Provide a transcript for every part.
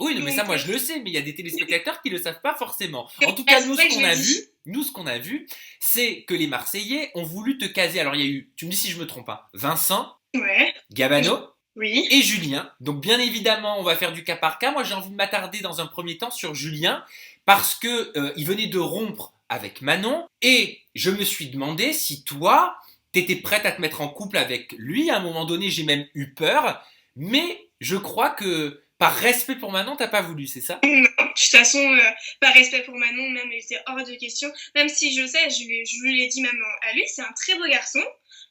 Oui, non, mais Donc, ça, moi, je le sais, mais il y a des téléspectateurs qui le savent pas forcément. En tout bah, cas, c'est pour ça que je le dis. nous, ce qu'on a vu, c'est que les Marseillais ont voulu te caser. Alors, il y a eu, tu me dis si je me trompe pas, Vincent, Ouais. Gabano Oui. et Julien. Donc, bien évidemment, on va faire du cas par cas. Moi, j'ai envie de m'attarder dans un premier temps sur Julien parce que il venait de rompre avec Manon et je me suis demandé si toi, t'étais prête à te mettre en couple avec lui. À un moment donné, j'ai même eu peur, mais je crois que par respect pour Manon, t'as pas voulu, c'est ça? Non, de toute façon, par respect pour Manon, même, il était hors de question. Même si je sais, je lui ai dit même à lui, c'est un très beau garçon.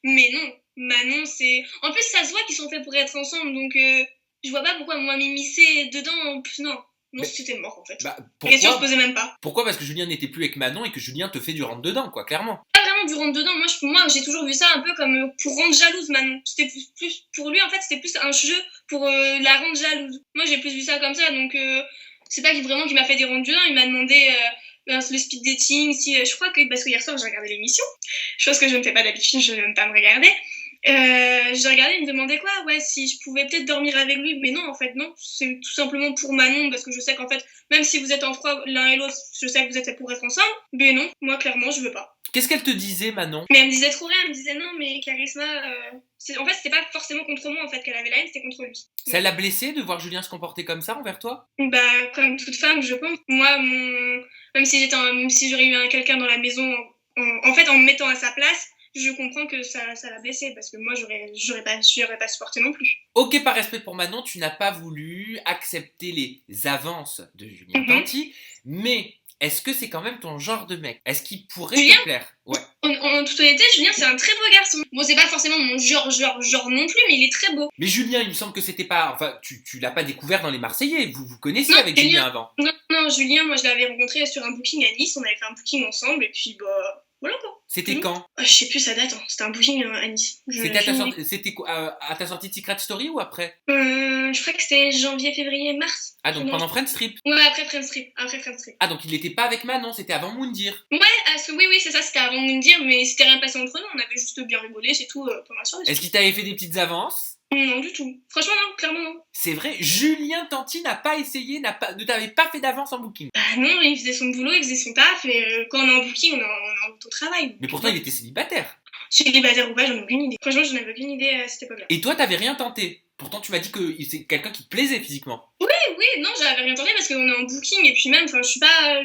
Mais non, Manon, c'est... En plus, ça se voit qu'ils sont faits pour être ensemble, donc je vois pas pourquoi moi m'immiscer dedans. Non, non, Mais, c'était mort, en fait. bah, La question se pourquoi? posait même pas. Pourquoi? Parce que Julien n'était plus avec Manon et que Julien te fait du rentre dedans, quoi, clairement. Pas vraiment du rentre dedans. Moi, j'ai toujours vu ça un peu comme pour rendre jalouse Manon. C'était plus pour lui, en fait, c'était plus un jeu pour la rendre jalouse. Moi, j'ai plus vu ça comme ça, donc c'est pas vraiment qu'il m'a fait des rentres dedans. Il m'a demandé le speed dating, si je crois que parce que hier soir j'ai regardé l'émission, chose que je ne fais pas d'habitude, je n'aime pas me regarder. J'ai regardé, il me demandait quoi, ouais, si je pouvais peut-être dormir avec lui, mais non, en fait, non, c'est tout simplement pour Manon, parce que je sais qu'en fait, même si vous êtes en froid l'un et l'autre, je sais que vous êtes fait pour être ensemble, mais non, moi, clairement, je veux pas. Qu'est-ce qu'elle te disait, Manon? Mais elle me disait trop rien, elle me disait non, mais Charisma, en fait, c'était pas forcément contre moi, en fait, qu'elle avait la haine, c'était contre lui. Ça l'a blessé de voir Julien se comporter comme ça envers toi? Bah, comme toute femme, je pense. Moi, même si même si j'aurais eu quelqu'un dans la maison, en fait, en me mettant à sa place, je comprends que ça l'a blessé parce que moi j'aurais pas supporté non plus. Ok, par respect pour Manon, tu n'as pas voulu accepter les avances de Julien Tanti, mais est-ce que c'est quand même ton genre de mec? Est-ce qu'il pourrait Julien te plaire? Ouais. En toute honnêteté, Julien c'est un très beau garçon. Bon, c'est pas forcément mon genre non plus, mais il est très beau. Mais Julien, il me semble que c'était pas, enfin, tu l'as pas découvert dans les Marseillais. Vous connaissiez Non, avec Julien avant? Non, Julien, moi je l'avais rencontré sur un booking à Nice. On avait fait un booking ensemble et puis bah voilà quoi. C'était quand? Je sais plus sa date. Hein. C'était un booking à Nice. C'était à ta sortie de Secret Story ou après? Je crois que c'était janvier, février, mars. Ah, donc pendant Friends Trip? Ouais, après Friends Trip. Ah, donc il n'était pas avec Manon, c'était avant Moundir. Ouais, oui, c'est ça, c'était avant de me dire, mais c'était rien passé entre nous, on avait juste bien rigolé, c'est tout, pendant la soirée. Est-ce qu'il t'avait fait des petites avances? Non, du tout. Franchement, non, clairement non. C'est vrai, Julien Tanti n'a pas essayé, ne t'avait pas fait d'avance en booking. Bah non, il faisait son boulot, il faisait son taf, et quand on est en booking, on est en auto-travail. Mais pourtant, il était célibataire. Célibataire ou pas, j'en ai aucune idée. Franchement, j'en avais aucune idée à cette époque-là. Et toi, t'avais rien tenté. Pourtant, tu m'as dit que c'est quelqu'un qui te plaisait physiquement. Oui, non, j'avais rien tenté parce qu'on est en booking, et puis même, enfin, je suis pas...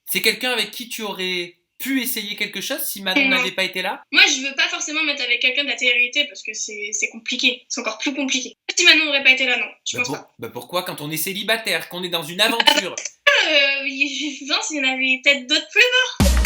C'est quelqu'un avec qui tu aurais pu essayer quelque chose si Manon n'avait pas été là? Moi, je veux pas forcément mettre avec quelqu'un de la télé-réalité parce que c'est compliqué. C'est encore plus compliqué. Si Manon n'aurait pas été là, non. Je pense pas. Bah pourquoi quand on est célibataire, qu'on est dans une aventure? Vince, il y en avait peut-être d'autres plus forts.